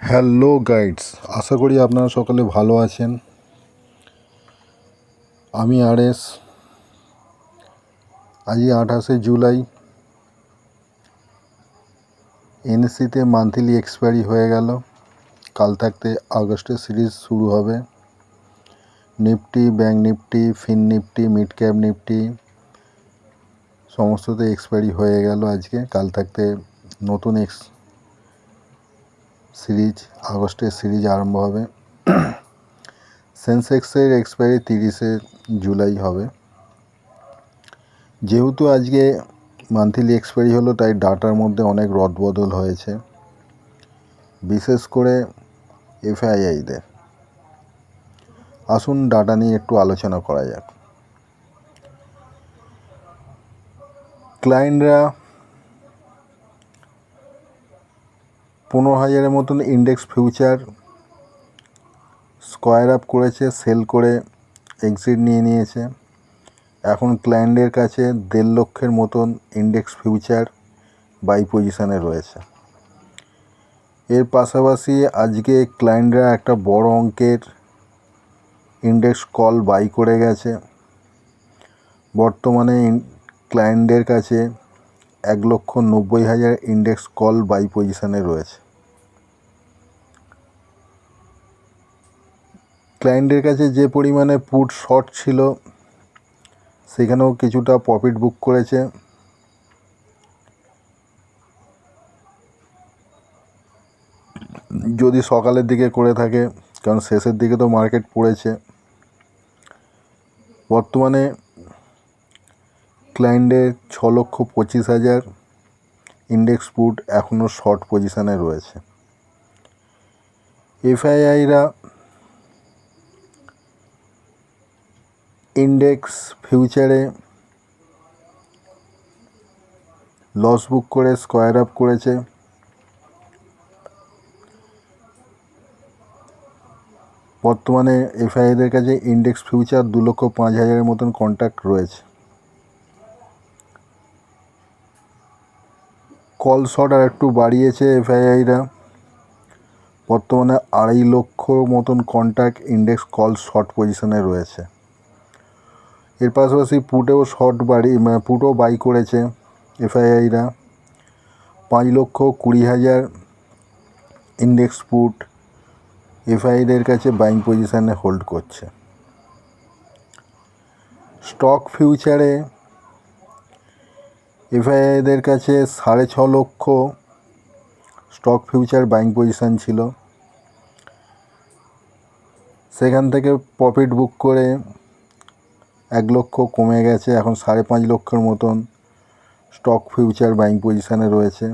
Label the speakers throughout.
Speaker 1: Hello guides, আশা করি আপনারা সকলে ভালো আছেন। আমি আরএস। আজই 28শে জুলাই এনএসসিতে মান্থলি এক্সপায়ারি হয়ে গেল। কাল থাকতে আগস্টের সিরিজ শুরু হবে। Nifty, bank Nifty, fin Nifty, mid cap Nifty সমস্ততে এক্সপায়ারি হয়ে গেল আজকে। কাল থাকতে নতুন সিরিজ, আগস্টের সিরিজ আরম্ভ হবে। সেন্সেক্সের এক্সপায়ারি 30শে জুলাই হবে। যেহেতু আজকে মান্থলি এক্সপায়ারি হলো, তাই ডাটার মধ্যে অনেক রদবদল হয়েছে, বিশেষ করে এফআইআইদের। আসুন ডাটা নিয়ে একটু আলোচনা করা যাক। ক্লায়েন্টরা 15,000-এর মতন ইন্ডেক্স ফিউচার স্কোয়ার আপ করেছে, সেল করে এক্সিট নিয়ে নিয়েছে। এখন ক্লায়েন্টের কাছে 1.5 লক্ষের মতন ইন্ডেক্স ফিউচার বাই পজিশানে রয়েছে। এর পাশাপাশি আজকে ক্লায়েন্টরা একটা বড় অঙ্কের ইন্ডেক্স কল বাই করে গেছে। বর্তমানে ক্লায়েন্টদের কাছে 1,90,000 ইন্ডেক্স কল বাই পজিশানে রয়েছে। ক্লায়েন্টের কাছে যে পরিমাণে পুট শর্ট ছিল, সেখানেও কিছুটা প্রফিট বুক করেছে। যদি সকালের দিকে করে থাকে, কারণ শেষের দিকে তো মার্কেট পড়েছে। বর্তমানে ক্লায়েন্টের 6,25,000 ইন্ডেক্স পুট এখনও শর্ট পজিশানে রয়েছে। এফআইআইরা ইন্ডেক্স ফিউচারে লস বুক করে স্কোয়ার আপ করেছে। বর্তমানে এফআইআইদের কাছে ইন্ডেক্স ফিউচার 2,05,000-এর মতন কন্ট্রাক্ট রয়েছে। কল শর্ট আর একটু বাড়িয়েছে এফআইআইরা। বর্তমানে 2.5 লক্ষ মতন কন্ট্রাক্ট ইন্ডেক্স কল শর্ট পজিশনে রয়েছে। এর পাশাপাশি পুটও বাই করেছে এফআইআইরা। 5,20,000 ইন্ডেক্স পুট এফআইআইদের কাছে বাইং পজিশানে হোল্ড করছে। স্টক ফিউচারে এফআইআইদের কাছে 6.5 লক্ষ স্টক ফিউচার বাইং পজিশান ছিল। সেখান থেকে প্রফিট বুক করে 1 লক্ষ কমে গেছে, এখন 5.5 লক্ষের মতন স্টক ফিউচার বাইং পজিশানে রয়েছে।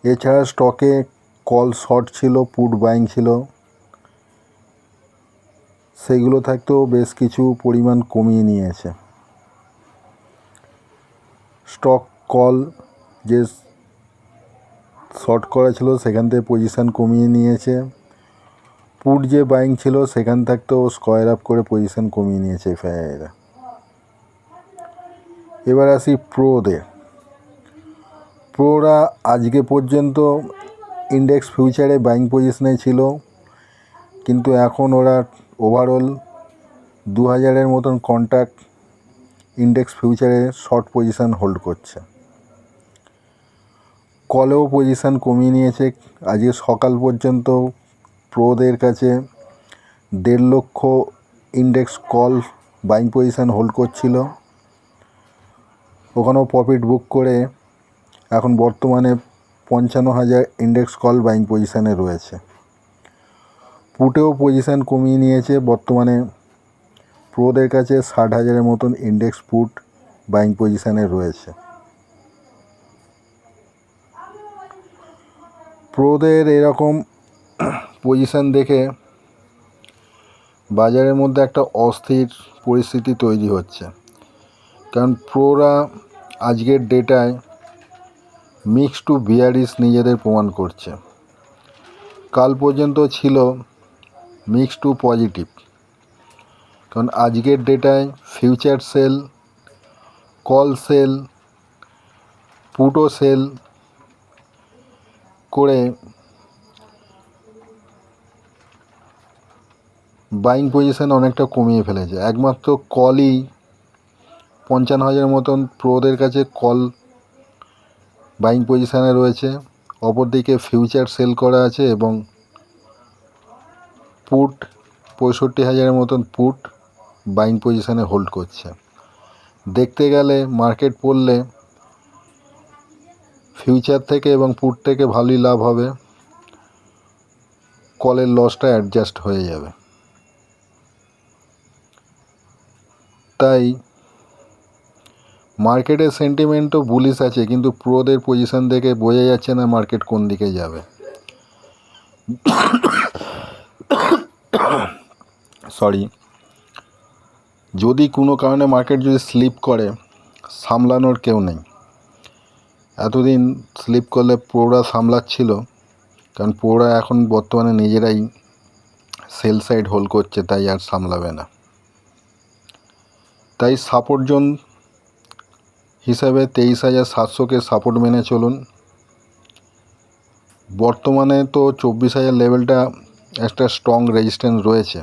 Speaker 1: এছাড়া স্টকে কল শর্ট ছিল, পুট বাইং ছিল, সেগুলো থাকতেও বেশ কিছু পরিমাণ কমিয়ে নিয়েছে। স্টক কল যে শর্ট করা ছিল, সেখান থেকে পজিশান কমিয়ে নিয়েছে। পুট যে বাইং ছিল, সেখান থাকতেও স্কোয়ার আপ করে পজিশান কমিয়ে নিয়েছে এফআইআইরা। এবার আসি প্রোরা আজকে পর্যন্ত ইন্ডেক্স ফিউচারে বাইং পজিশনে ছিল, কিন্তু এখন ওরা ওভারঅল 2,000-এর মতন কন্ট্রাক্ট ইন্ডেক্স ফিউচারে শর্ট পজিশান হোল্ড করছে। কলেও পজিশান কমিয়ে নিয়েছে। আজকে সকাল পর্যন্ত প্রোদের কাছে 1.5 লক্ষ index call buying position hold করছিল। ওখানেও প্রফিট বুক করে এখন বর্তমানে 55,000 ইন্ডেক্স কল বাইং পজিশানে রয়েছে। পুটেও পজিশান কমিয়ে নিয়েছে। বর্তমানে প্রোদের কাছে 60,000-এর মতন ইন্ডেক্স পুট বাইং পজিশানে রয়েছে। প্রোদের এরকম পজিশান দেখে বাজারের মধ্যে একটা অস্থির পরিস্থিতি তৈরি হচ্ছে, কারণ প্রোরা আজকের ডেটায় মিক্স টু বিয়ারিশ নিজেদের প্রমাণ করছে। কাল পর্যন্ত ছিল মিক্স টু পজিটিভ, কারণ আজকের ডেটায় ফিউচার সেল, কল সেল, পুটও সেল করে বাইং পজিশান অনেকটা কমিয়ে ফেলেছে। একমাত্র কলই 55,000 মতন প্রোদের কাছে কল বাইং পজিশানে রয়েছে। অপরদিকে ফিউচার সেল করা আছে এবং পুট 65,000 মতন পুট বাইং পজিশানে হোল্ড করছে। দেখতে গেলে মার্কেট পড়লে ফিউচার থেকে এবং পুট থেকে ভালোই লাভ হবে, কলের লসটা অ্যাডজাস্ট হয়ে যাবে। তাই মার্কেটের সেন্টিমেন্টও বুলিশ আছে, কিন্তু প্রোদের পজিশন দেখে বোঝা যাচ্ছে না মার্কেট কোন দিকে যাবে। সরি, যদি কোনো কারণে মার্কেট যদি স্লিপ করে, সামলানোর কেউ নেই। এতদিন স্লিপ করলে প্রোরা সামলাচ্ছিল, কারণ প্রোরা এখন বর্তমানে নিজেরাই সেল সাইড হোল্ড করছে, তাই আর সামলাবে না। তাই সাপোর্ট জোন হিসাবে 23,700কে সাপোর্ট মেনে চলুন। বর্তমানে তো 24,000 লেভেলটা একটা স্ট্রং রেজিস্ট্যান্স রয়েছে।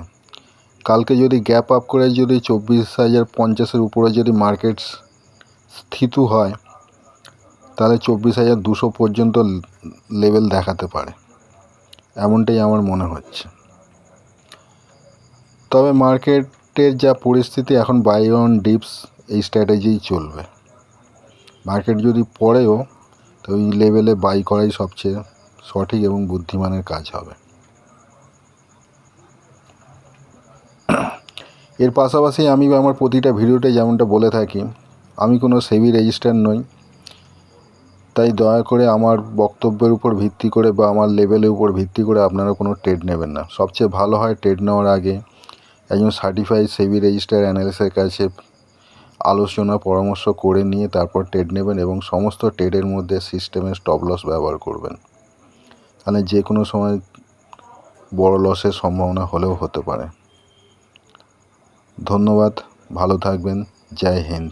Speaker 1: কালকে যদি গ্যাপ আপ করে যদি 24,050-এর উপরে যদি মার্কেট স্থিত হয়, তাহলে 24,200 পর্যন্ত লেভেল দেখাতে পারে, এমনটাই আমার মনে হচ্ছে। তবে মার্কেটের যা পরিস্থিতি এখন, বাই অন ডিপস এই স্ট্র্যাটেজিই চলবে। মার্কেট যদি পড়েও, তো এই লেভেলে বাই করাই সবচেয়ে সঠিক এবং বুদ্ধিমানের কাজ হবে। এর পাশাপাশি আমি আমার প্রতিটা ভিডিওতে যেমনটা বলে থাকি, আমি কোনো সেবি রেজিস্টার নই। তাই দয়া করে আমার বক্তব্যের উপর ভিত্তি করে বা আমার লেভেলের উপর ভিত্তি করে আপনারা কোনো ট্রেড নেবেন না। সবচেয়ে ভালো হয় ট্রেড নেওয়ার আগে একজন সার্টিফাইড সেবি রেজিস্টার অ্যানালিস্টের কাছে আলোচনা পরামর্শ করে নিয়ে তারপর ট্রেড নেবেন এবং সমস্ত ট্রেডের মধ্যে সিস্টেমের স্টপ লস ব্যবহার করবেন। তাহলে যে কোনো সময় বড় লসের সম্ভাবনা হলেও হতে পারে। ধন্যবাদ, ভালো থাকবেন, জয় হিন্দ।